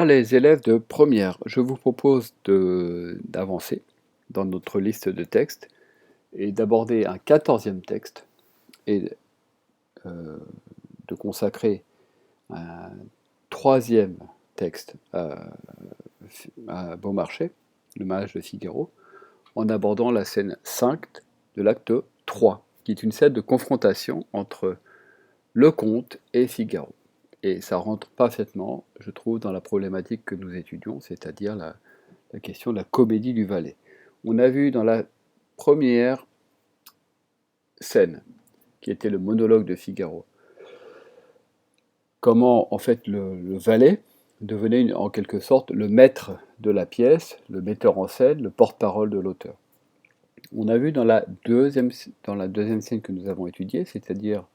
Les élèves de première, je vous propose d'avancer dans notre liste de textes et d'aborder un 14e texte et euh, de consacrer un troisième texte à Beaumarchais, le mariage de Figaro, en abordant la scène 5 de l'acte 3, qui est une scène de confrontation entre le comte et Figaro. Et ça rentre parfaitement, je trouve, dans la problématique que nous étudions, c'est-à-dire la question de la comédie du valet. On a vu dans la première scène, qui était le monologue de Figaro, comment en fait le valet devenait en quelque sorte le maître de la pièce, le metteur en scène, le porte-parole de l'auteur. On a vu dans la deuxième scène que nous avons étudiée, c'est-à-dire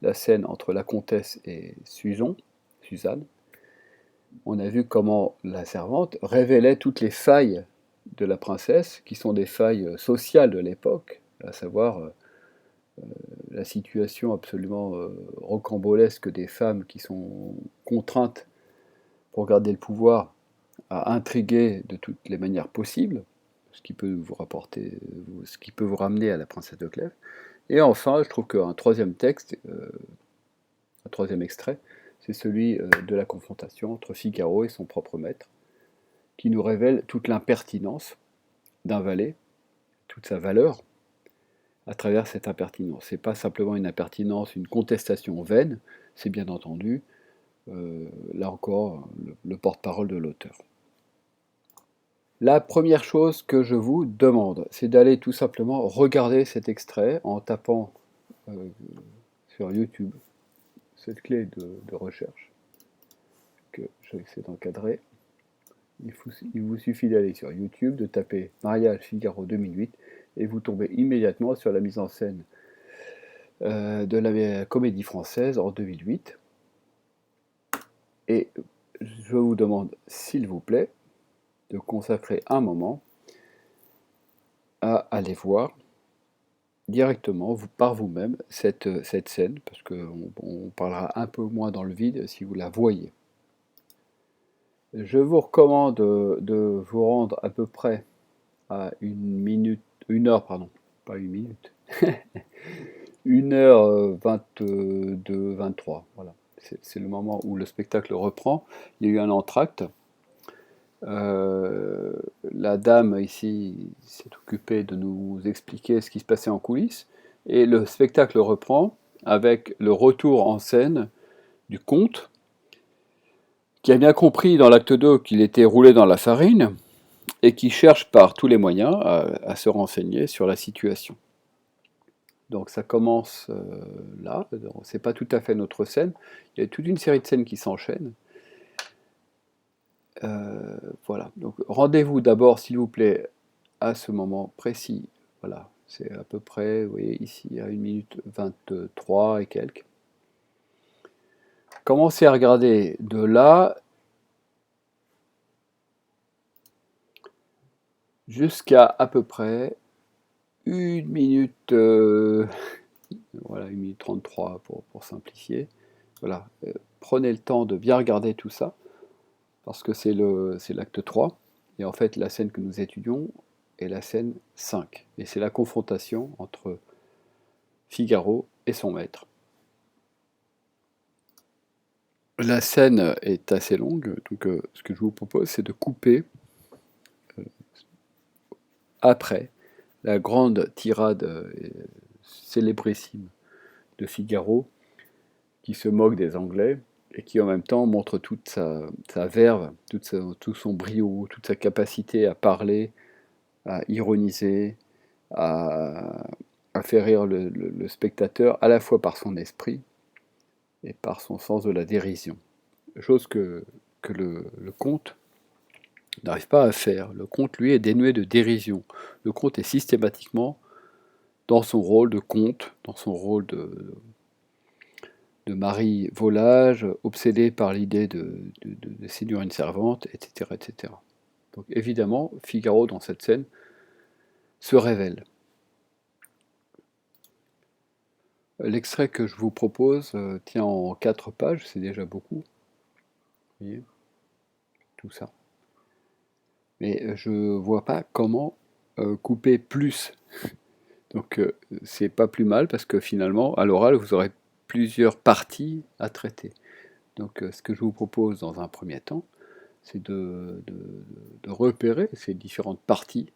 la scène entre la comtesse et Suzanne, on a vu comment la servante révélait toutes les failles de la princesse, qui sont des failles sociales de l'époque, à savoir la situation absolument rocambolesque des femmes qui sont contraintes, pour garder le pouvoir, à intriguer de toutes les manières possibles, ce qui peut vous rapporter, ce qui peut vous ramener à la princesse de Clèves. Et enfin, je trouve qu'un troisième texte, un troisième extrait, c'est celui de la confrontation entre Figaro et son propre maître, qui nous révèle toute l'impertinence d'un valet, toute sa valeur, à travers cette impertinence. Ce n'est pas simplement une impertinence, une contestation vaine, c'est bien entendu, là encore, le porte-parole de l'auteur. La première chose que je vous demande, c'est d'aller tout simplement regarder cet extrait en tapant sur YouTube cette clé de recherche que j'essaie d'encadrer. Il vous suffit d'aller sur YouTube, de taper Mariage Figaro 2008 et vous tombez immédiatement sur la mise en scène de la Comédie Française en 2008. Et je vous demande, s'il vous plaît, de consacrer un moment à aller voir directement, par vous-même, cette scène, parce qu'on parlera un peu moins dans le vide si vous la voyez. Je vous recommande de vous rendre à peu près à 1 heure, pardon, pas 1 minute, 1h22, 23, voilà. C'est le moment où le spectacle reprend. Il y a eu un entracte. La dame ici s'est occupée de nous expliquer ce qui se passait en coulisses. Et le spectacle reprend avec le retour en scène du comte, qui a bien compris dans l'acte 2 qu'il était roulé dans la farine et qui cherche par tous les moyens à se renseigner sur la situation. Donc ça commence là, c'est pas tout à fait notre scène, il y a toute une série de scènes qui s'enchaînent. Voilà, donc rendez-vous d'abord s'il vous plaît à ce moment précis, voilà, c'est à peu près, vous voyez ici à 1 minute 23 et quelques. Commencez à regarder de là jusqu'à peu près 1 minute, voilà, 1 minute 33 pour simplifier. Voilà, prenez le temps de bien regarder tout ça, parce que c'est l'acte 3, et en fait la scène que nous étudions est la scène 5, et c'est la confrontation entre Figaro et son maître. La scène est assez longue, donc ce que je vous propose, c'est de couper après la grande tirade célébrissime de Figaro, qui se moque des Anglais, et qui en même temps montre toute sa verve, tout son brio, toute sa capacité à parler, à ironiser, à, à faire rire le spectateur, à la fois par son esprit et par son sens de la dérision. Chose que le conte n'arrive pas à faire. Le conte, lui, est dénué de dérision. Le conte est systématiquement dans son rôle de conte, dans son rôle de mari volage, obsédé par l'idée de séduire une servante, etc., etc. Donc évidemment, Figaro, dans cette scène, se révèle. L'extrait que je vous propose tient en 4 pages, c'est déjà beaucoup. Vous voyez, tout ça. Mais je vois pas comment couper plus. Donc c'est pas plus mal parce que finalement, à l'oral, vous aurez plusieurs parties à traiter. Donc ce que je vous propose dans un premier temps, c'est de repérer ces différentes parties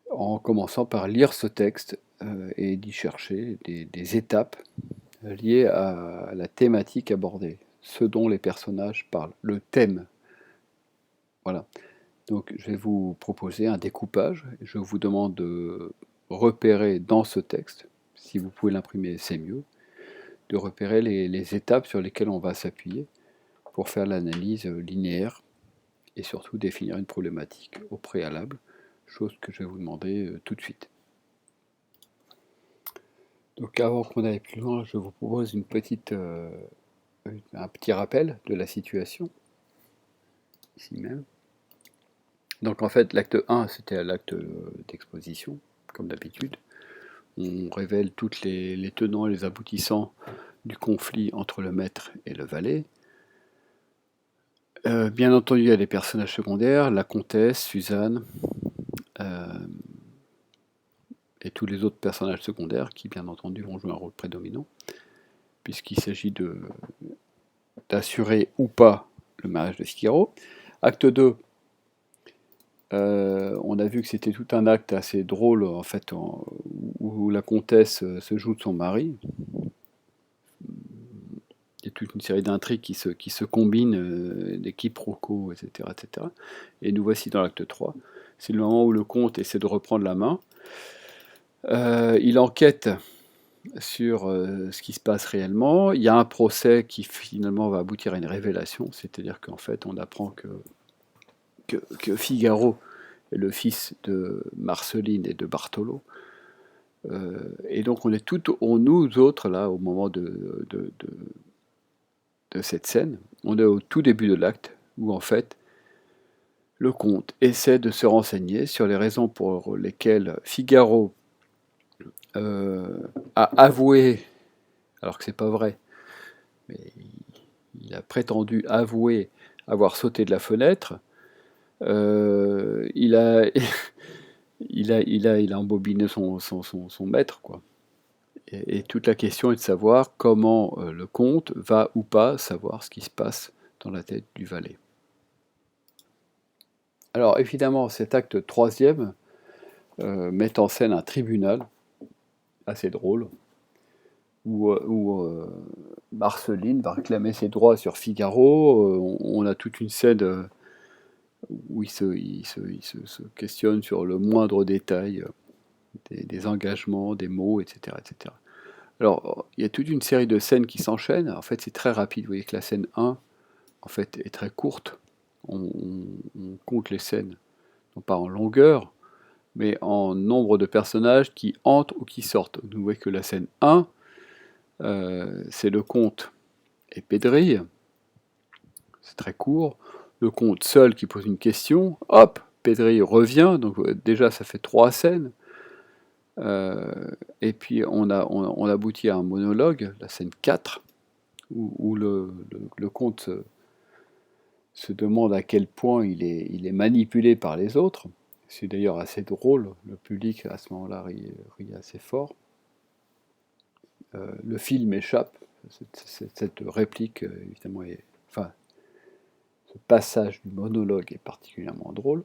en commençant par lire ce texte et d'y chercher des étapes liées à la thématique abordée, ce dont les personnages parlent, le thème. Voilà. Donc je vais vous proposer un découpage. Je vous demande de repérer dans ce texte, si vous pouvez l'imprimer, c'est mieux, de repérer les étapes sur lesquelles on va s'appuyer pour faire l'analyse linéaire et surtout définir une problématique au préalable, chose que je vais vous demander tout de suite. Donc avant qu'on aille plus loin, je vous propose un petit rappel de la situation, ici même. Donc en fait, l'acte 1, c'était l'acte d'exposition, comme d'habitude. On révèle tous les tenants et les aboutissants du conflit entre le maître et le valet. Bien entendu, il y a des personnages secondaires, la comtesse, Suzanne, et tous les autres personnages secondaires qui, bien entendu, vont jouer un rôle prédominant, puisqu'il s'agit d'assurer ou pas le mariage de Figaro. Acte 2, on a vu que c'était tout un acte assez drôle, en fait, où la comtesse se joue de son mari. Il y a toute une série d'intrigues qui se combinent, des quiproquos, etc., etc. Et nous voici dans l'acte 3. C'est le moment où le comte essaie de reprendre la main. Il enquête sur ce qui se passe réellement. Il y a un procès qui finalement va aboutir à une révélation, c'est-à-dire qu'en fait on apprend que Figaro est le fils de Marceline et de Bartholo. Et donc on est nous autres là au moment de cette scène, on est au tout début de l'acte où en fait le comte essaie de se renseigner sur les raisons pour lesquelles Figaro a avoué, alors que c'est pas vrai, mais il a prétendu avouer avoir sauté de la fenêtre. Il a, il a embobiné son maître, quoi. Et toute la question est de savoir comment le comte va ou pas savoir ce qui se passe dans la tête du valet. Alors évidemment, cet acte troisième met en scène un tribunal assez drôle, où Marceline va réclamer ses droits sur Figaro. On a toute une scène où il se questionne sur le moindre détail des engagements, des mots, etc., etc. Alors, il y a toute une série de scènes qui s'enchaînent. En fait, c'est très rapide. Vous voyez que la scène 1, en fait, est très courte. On compte les scènes, non pas en longueur, mais en nombre de personnages qui entrent ou qui sortent. Vous voyez que la scène 1, c'est le comte et Pédrille. C'est très court. Le comte seul qui pose une question. Hop, Pédrille revient. Donc déjà, ça fait 3 scènes. Et puis on aboutit à un monologue, la scène 4, où le comte se demande à quel point il est manipulé par les autres. C'est d'ailleurs assez drôle, le public à ce moment-là rit assez fort. Le film échappe, cette réplique évidemment enfin, ce passage du monologue est particulièrement drôle.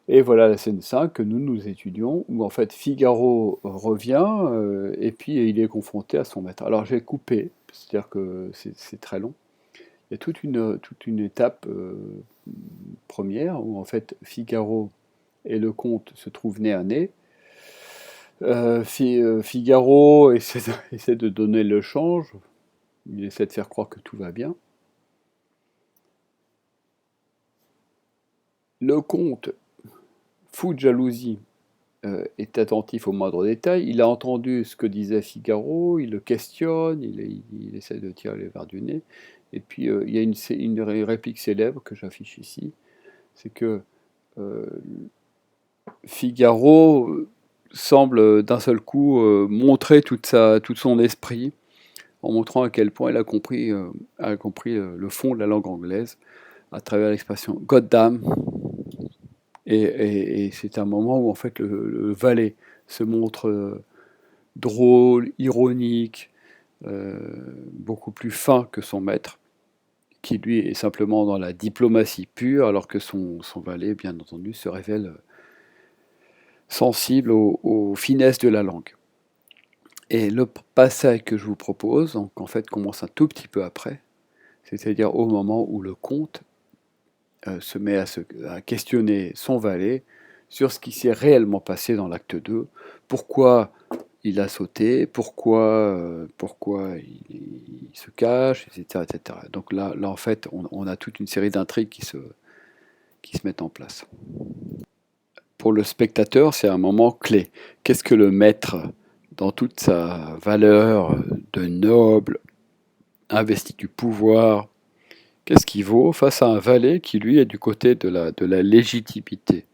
Et voilà la scène 5 que nous étudions, où en fait Figaro revient et puis il est confronté à son maître. Alors j'ai coupé, c'est-à-dire que c'est très long. Il y a toute une étape première où en fait Figaro et le comte se trouvent nez à nez. Figaro essaie de donner le change, il essaie de faire croire que tout va bien. Le comte, fou de jalousie, est attentif aux moindres détails. Il a entendu ce que disait Figaro, il le questionne, il essaie de tirer les verres du nez. Et puis il y a une réplique célèbre que j'affiche ici, c'est que Figaro semble d'un seul coup montrer tout son esprit en montrant à quel point il a compris le fond de la langue anglaise à travers l'expression God damn. Et c'est un moment où en fait le valet se montre drôle, ironique, beaucoup plus fin que son maître, qui lui est simplement dans la diplomatie pure, alors que son valet, bien entendu, se révèle sensible aux finesses de la langue. Et le passage que je vous propose, donc en fait commence un tout petit peu après, c'est-à-dire au moment où le comte se met à questionner son valet sur ce qui s'est réellement passé dans l'acte 2, pourquoi il a sauté, pourquoi il se cache, etc., etc. Donc là en fait, on a toute une série d'intrigues qui se mettent en place. Pour le spectateur, c'est un moment clé. Qu'est-ce que le maître, dans toute sa valeur de noble, investi du pouvoir, qu'est-ce qu'il vaut face à un valet qui, lui, est du côté de la légitimité?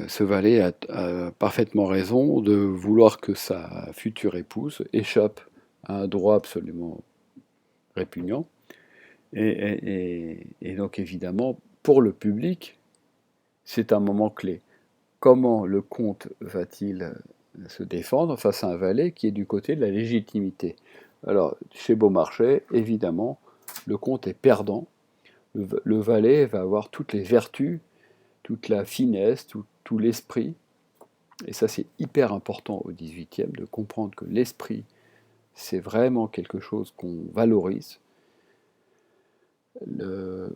Ce valet a parfaitement raison de vouloir que sa future épouse échappe à un droit absolument répugnant. Et donc, évidemment, pour le public, c'est un moment clé. Comment le comte va-t-il se défendre face à un valet qui est du côté de la légitimité? Alors, chez Beaumarchais, évidemment, le comte est perdant. Le valet va avoir toutes les vertus, toute la finesse, tout l'esprit. Et ça, c'est hyper important au XVIIIe, de comprendre que l'esprit, c'est vraiment quelque chose qu'on valorise.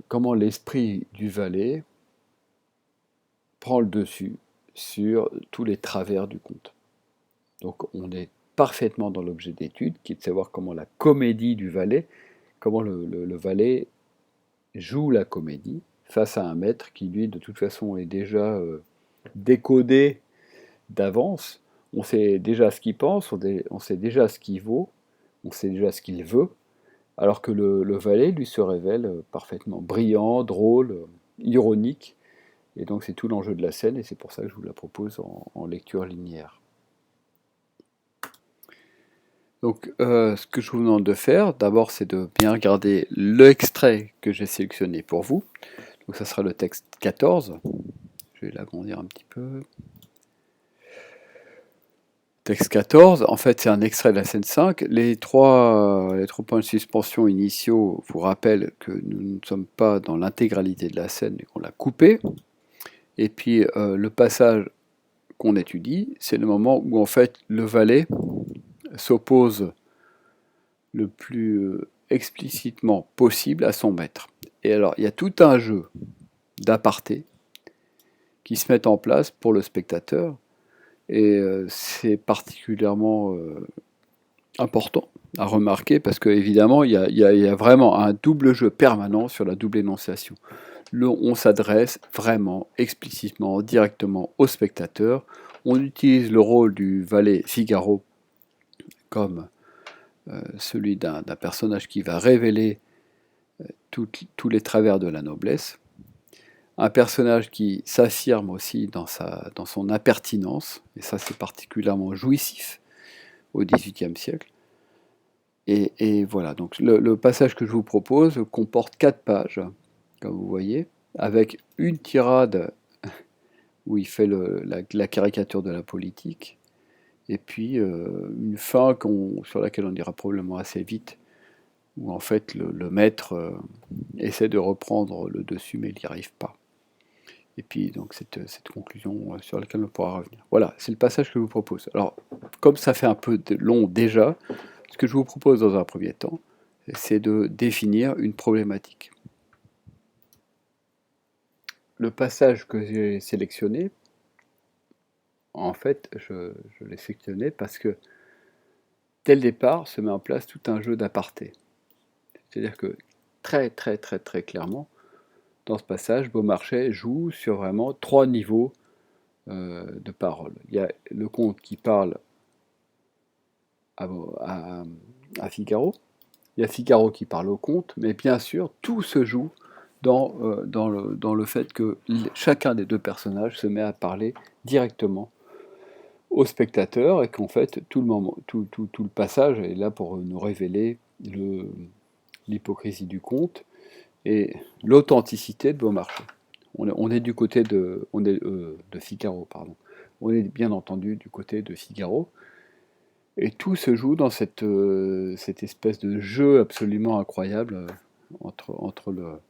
Comment l'esprit du valet prend le dessus sur tous les travers du conte. Donc on est parfaitement dans l'objet d'étude, qui est de savoir comment la comédie du valet, comment le valet joue la comédie face à un maître qui, lui, de toute façon, est déjà décodé d'avance. On sait déjà ce qu'il pense, on sait déjà ce qu'il vaut, on sait déjà ce qu'il veut, alors que le valet, lui, se révèle parfaitement brillant, drôle, ironique, et donc c'est tout l'enjeu de la scène, et c'est pour ça que je vous la propose en lecture linéaire. Donc ce que je vous demande de faire, d'abord, c'est de bien regarder l'extrait que j'ai sélectionné pour vous. Donc ça sera le texte 14. Je vais l'agrandir un petit peu. Texte 14, en fait, c'est un extrait de la scène 5. Les trois points de suspension initiaux vous rappellent que nous ne sommes pas dans l'intégralité de la scène et qu'on l'a coupé. Et puis, le passage qu'on étudie, c'est le moment où, en fait, le valet s'oppose le plus explicitement possible à son maître. Et alors, il y a tout un jeu d'aparté qui se met en place pour le spectateur, et c'est particulièrement important à remarquer parce qu'évidemment, il y a vraiment un double jeu permanent sur la double énonciation. On s'adresse vraiment explicitement, directement au spectateur. On utilise le rôle du valet Figaro comme celui d'un personnage qui va révéler tous les travers de la noblesse. Un personnage qui s'affirme aussi dans son impertinence, et ça c'est particulièrement jouissif au XVIIIe siècle. Et voilà, donc le passage que je vous propose comporte 4 pages, comme vous voyez, avec une tirade où il fait la caricature de la politique, et puis une fin sur laquelle on ira probablement assez vite, où en fait le maître essaie de reprendre le dessus, mais il n'y arrive pas. Et puis donc cette conclusion sur laquelle on pourra revenir. Voilà, c'est le passage que je vous propose. Alors, comme ça fait un peu long déjà, ce que je vous propose dans un premier temps, c'est de définir une problématique. Le passage que j'ai sélectionné, en fait, je l'ai sélectionné parce que, dès le départ, se met en place tout un jeu d'aparté. C'est-à-dire que, très très très très clairement, dans ce passage, Beaumarchais joue sur vraiment 3 niveaux de parole. Il y a le comte qui parle à Figaro, il y a Figaro qui parle au comte, mais bien sûr, tout se joue dans le fait que chacun des deux personnages se met à parler directement au spectateur et qu'en fait tout le passage est là pour nous révéler l'hypocrisie du conte et l'authenticité de Beaumarchais. On est du côté de Figaro, pardon. On est bien entendu du côté de Figaro. Et tout se joue dans cette espèce de jeu absolument incroyable entre le-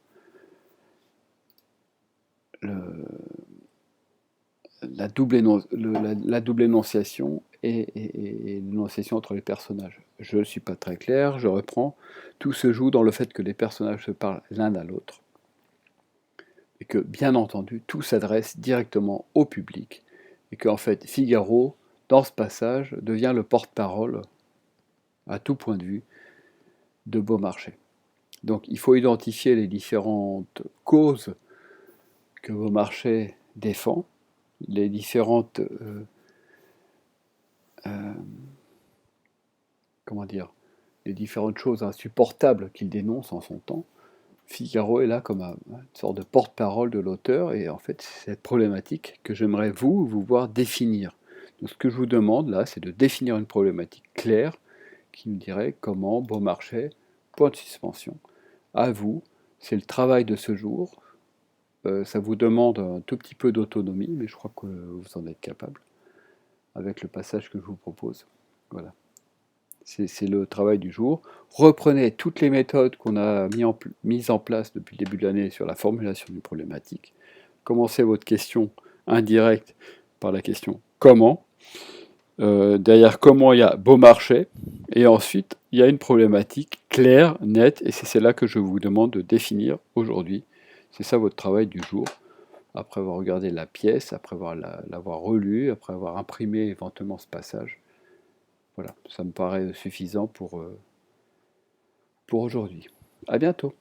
la double énonciation et l'énonciation entre les personnages. Je ne suis pas très clair, je reprends. Tout se joue dans le fait que les personnages se parlent l'un à l'autre et que, bien entendu, tout s'adresse directement au public et qu'en fait, Figaro, dans ce passage, devient le porte-parole, à tout point de vue, de Beaumarchais. Donc il faut identifier les différentes causes que Beaumarchais défend, les différentes euh, comment dire, les différentes choses insupportables qu'il dénonce en son temps. Figaro est là comme une sorte de porte-parole de l'auteur et en fait c'est cette problématique que j'aimerais vous voir définir. Donc ce que je vous demande là, c'est de définir une problématique claire qui me dirait comment Beaumarchais, point de suspension. À vous, c'est le travail de ce jour. Ça vous demande un tout petit peu d'autonomie, mais je crois que vous en êtes capable avec le passage que je vous propose. Voilà. C'est le travail du jour. Reprenez toutes les méthodes qu'on a mises en place depuis le début de l'année sur la formulation d'une problématique. Commencez votre question indirecte par la question comment. Derrière comment, il y a Beaumarchais. Et ensuite, il y a une problématique claire, nette, et c'est celle-là que je vous demande de définir aujourd'hui. C'est ça votre travail du jour. Après avoir regardé la pièce, après l'avoir relue, après avoir imprimé éventuellement ce passage. Voilà, ça me paraît suffisant pour aujourd'hui. À bientôt.